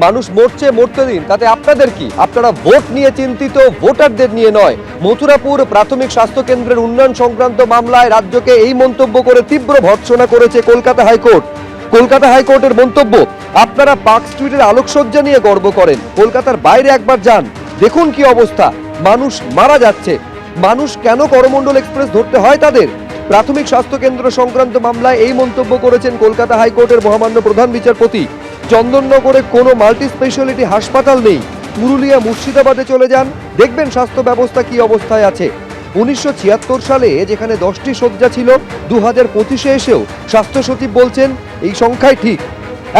মানুষ মরতে দিন, তাতে আপনাদের কি? আপনারা ভোট নিয়ে চিন্তিত, ভোটারদের নিয়ে নয়। মথুরাপুর প্রাথমিক স্বাস্থ্য কেন্দ্রের উন্নয়ন সংক্রান্ত মামলায় রাজ্যকে এই মন্তব্য করে তীব্র ভর্ৎসনা করেছে কলকাতা হাইকোর্ট। কলকাতা হাইকোর্টের মন্তব্য, আপনারা পার্ক স্ট্রিটের আলোকসজ্জা নিয়ে গর্ব করেন, কলকাতার বাইরে একবার যান, দেখুন কি অবস্থা, মানুষ মারা যাচ্ছে। মানুষ কেন করমণ্ডল এক্সপ্রেস ধরতে হয় তাদের? প্রাথমিক স্বাস্থ্য কেন্দ্র সংক্রান্ত মামলায় এই মন্তব্য করেছেন কলকাতা হাইকোর্টের মহামান্য প্রধান বিচারপতি। চন্দননগরে কোনো মাল্টি স্পেশালিটি হাসপাতাল নেই, পুরুলিয়া মুর্শিদাবাদে চলে যান, দেখবেন স্বাস্থ্য ব্যবস্থা কি অবস্থায় আছে। 1976 সালে যেখানে 10টি শয্যা ছিল, 2025-এ এসেও স্বাস্থ্য সচিব বলছেন এই সংখ্যাই ঠিক।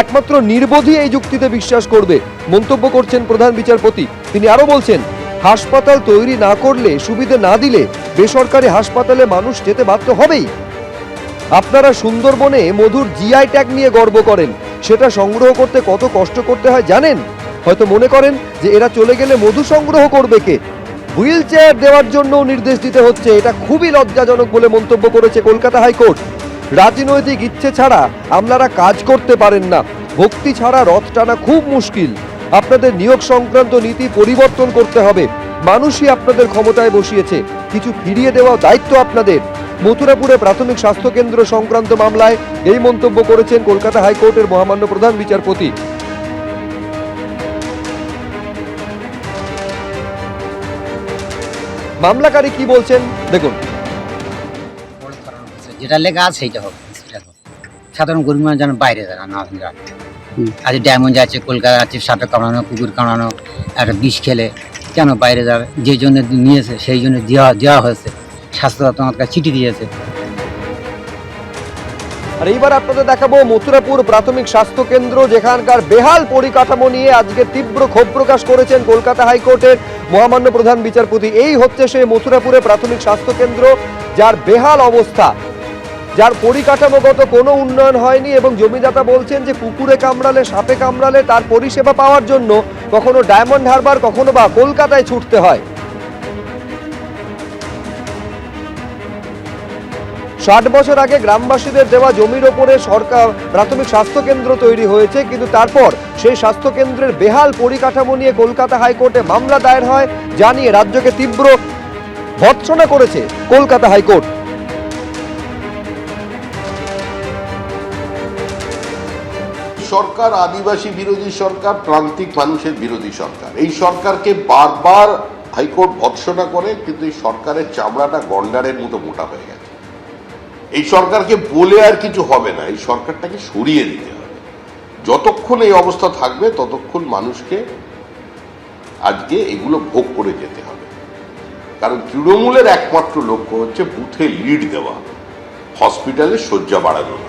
একমাত্র নির্বোধই এই যুক্তিতে বিশ্বাস করবে, মন্তব্য করছেন প্রধান বিচারপতি। তিনি আরো বলছেন, হাসপাতাল তৈরি না করলে, সুবিধে না দিলে বেসরকারি হাসপাতালে মানুষ যেতে বাধ্য হবেই। আপনারা সুন্দরবনে মধুর জিআই ট্যাগ নিয়ে গর্ব করেন, সেটা সংগ্রহ করতে কত কষ্ট করতে হয় জানেন? হয়তো মনে করেন যে এরা চলে গেলে মধু সংগ্রহ করবে কে? হুইল চেয়ার দেওয়ার জন্য নির্দেশ দিতে হচ্ছে, এটা খুবই লজ্জাজনক বলে মন্তব্য করেছে কলকাতা হাইকোর্ট। রাজনৈতিক ইচ্ছে ছাড়া আমলারা কাজ করতে পারেন না, ভক্তি ছাড়া রথ টানা খুব মুশকিল। আপনাদের নিয়োগ সংক্রান্ত নীতি পরিবর্তন করতে হবে, মানুষই আপনাদের ক্ষমতায় বসিয়েছে, কিছু ফিরিয়ে দেওয়া দায়িত্ব আপনাদের। মথুরাপুরে প্রাথমিক স্বাস্থ্য কেন্দ্র সংক্রান্ত মামলায় এই মন্তব্য করেছেন কলকাতা হাইকোর্টের মহামান্য প্রধান বিচারপতি। মামলাকারী কি বলছেন দেখুন। যেটা লেখা আছে সেইটা হবে, সাধারণ গরিব মানুষ যেন বাইরে যারা না আজ ডায়মন্ড যাচ্ছে, কলকাতা যাচ্ছে, সাপে কামড়ানো, কুকুর কামড়ানো, একটা বিষ খেলে কেন বাইরে যাবে? যে জন্য নিয়েছে সেই জন্য দেওয়া হয়েছে, স্বাস্থ্য দপ্তর আমার কাছে চিঠি দিয়েছে। আর এইবার আপনাদের দেখাবো মথুরাপুর প্রাথমিক স্বাস্থ্য কেন্দ্র, যেখানকার বেহাল পরিকাঠামো নিয়ে আজকে তীব্র ক্ষোভ প্রকাশ করেছেন কলকাতা হাইকোর্টের মহামান্য প্রধান বিচারপতি। এই হচ্ছে সেই মথুরাপুরে প্রাথমিক স্বাস্থ্য কেন্দ্র, যার বেহাল অবস্থা, যার পরিকাঠামোগত কোনো উন্নয়ন হয়নি, এবং জমিদাতা বলছেন যে কুকুরে কামড়ালে, সাপে কামড়ালে তার পরিষেবা পাওয়ার জন্য কখনো ডায়মন্ড হারবার, কখনো বা কলকাতায় ছুটতে হয়। 60 বছর আগে গ্রামবাসীদের দেওয়া জমির ওপরে সরকার প্রাথমিক স্বাস্থ্য কেন্দ্র তৈরি হয়েছে, কিন্তু তারপর সেই স্বাস্থ্য কেন্দ্রের বেহাল পরিকাঠামো নিয়ে কলকাতা হাইকোর্টে মামলা দায়ের হয়, যা নিয়ে রাজ্যকে তীব্র ভর্ৎসনা করেছে কলকাতা হাইকোর্ট। সরকার আদিবাসী বিরোধী সরকার, প্রান্তিক মানুষের বিরোধী সরকার। এই সরকারকে বারবার হাইকোর্ট ভর্ৎসনা করে, কিন্তু এই সরকারের চামড়াটা গন্ডারের মতো মোটা হয়ে গেছে। এই সরকারকে বলে আর কিছু হবে না, এই সরকারটাকে সরিয়ে দিতে হবে। যতক্ষণ এই অবস্থা থাকবে ততক্ষণ মানুষকে আজকে এগুলো ভোগ করে যেতে হবে। কারণ তৃণমূলের একমাত্র লক্ষ্য হচ্ছে বুথে লিড দেওয়া, হসপিটালে শয্যা বাড়ানো না।